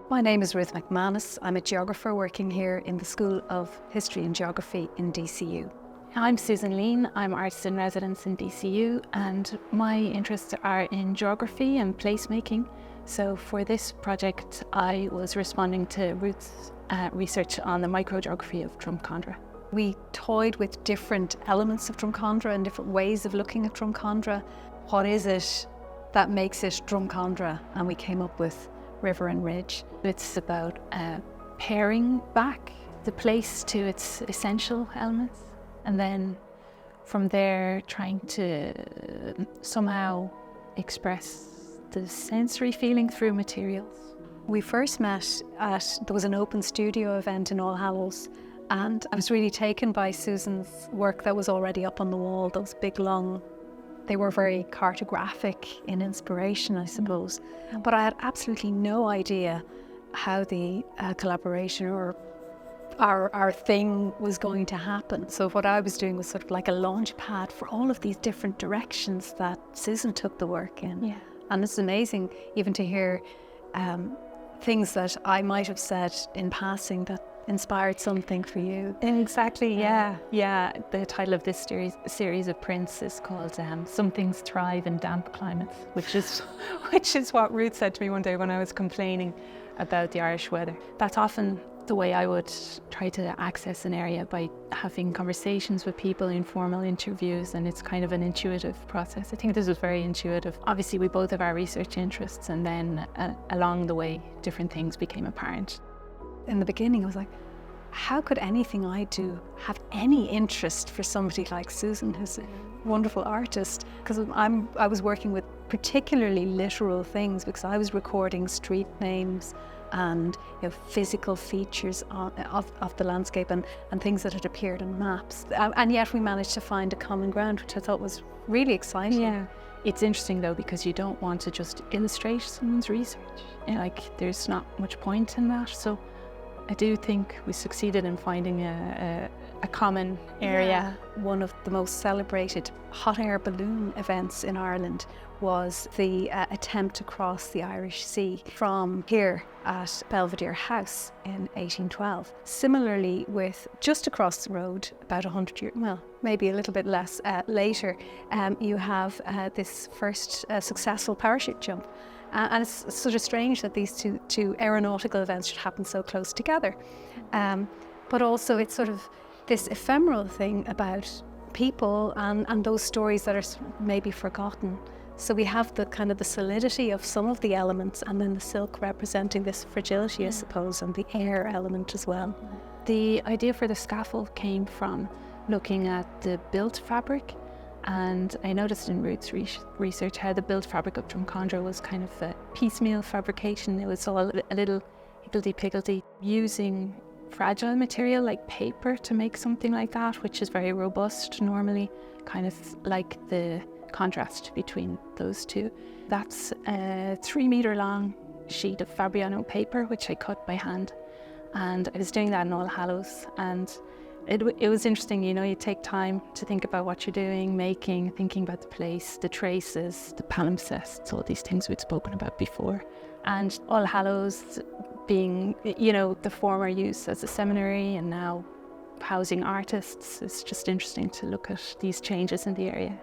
My name is Ruth Mc Manus. I'm a geographer working here in the School of History and Geography in DCU. I'm Susan Leen. I'm artist in residence in DCU, and my interests are in geography and placemaking. So for this project, I was responding to Ruth's research on the microgeography of Drumcondra. We toyed with different elements of Drumcondra and different ways of looking at Drumcondra. What is it that makes it Drumcondra? And we came up with river and ridge. It's about paring back the place to its essential elements, and then from there trying to somehow express the sensory feeling through materials. We first met there was an open studio event in All Hallows, and I was really taken by Susan's work that was already up on the wall, those big long. They were very cartographic in inspiration, I suppose. But I had absolutely no idea how the collaboration or our thing was going to happen. So what I was doing was sort of like a launch pad for all of these different directions that Susan took the work in. Yeah. And it's amazing even to hear things that I might have said in passing that inspired something for you. Exactly, yeah. The title of this series of prints is called Some Things Thrive in Damp Climates, which is what Ruth said to me one day when I was complaining about the Irish weather. That's often the way I would try to access an area, by having conversations with people, informal interviews, and it's kind of an intuitive process. I think this was very intuitive. Obviously, we both have our research interests, and then along the way, different things became apparent. In the beginning, I was like, how could anything I do have any interest for somebody like Susan, who's a wonderful artist? Because I was working with particularly literal things, because I was recording street names and physical features of the landscape and things that had appeared on maps. And yet we managed to find a common ground, which I thought was really exciting. Yeah. It's interesting though, because you don't want to just illustrate someone's research. There's not much point in that. So I do think we succeeded in finding a common area. Yeah. One of the most celebrated hot air balloon events in Ireland was the attempt to cross the Irish Sea from here at Belvedere House in 1812. Similarly, with just across the road, about 100 years, well, maybe a little bit less later, you have this first successful parachute jump. And it's sort of strange that these two aeronautical events should happen so close together. But also it's sort of this ephemeral thing about people and those stories that are maybe forgotten. So we have the kind of the solidity of some of the elements, and then the silk representing this fragility, I suppose, and the air element as well. The idea for the scaffold came from looking at the built fabric. And I noticed in Ruth's research how the built fabric of Drumcondra was kind of a piecemeal fabrication. It was all a little higgledy-piggledy, using fragile material like paper to make something like that, which is very robust normally, kind of like the contrast between those two. That's a 3-meter long sheet of Fabriano paper, which I cut by hand. And I was doing that in All Hallows, and it was interesting, you take time to think about what you're doing, making, thinking about the place, the traces, the palimpsests, all these things we'd spoken about before. And All Hallows being, the former use as a seminary and now housing artists, it's just interesting to look at these changes in the area.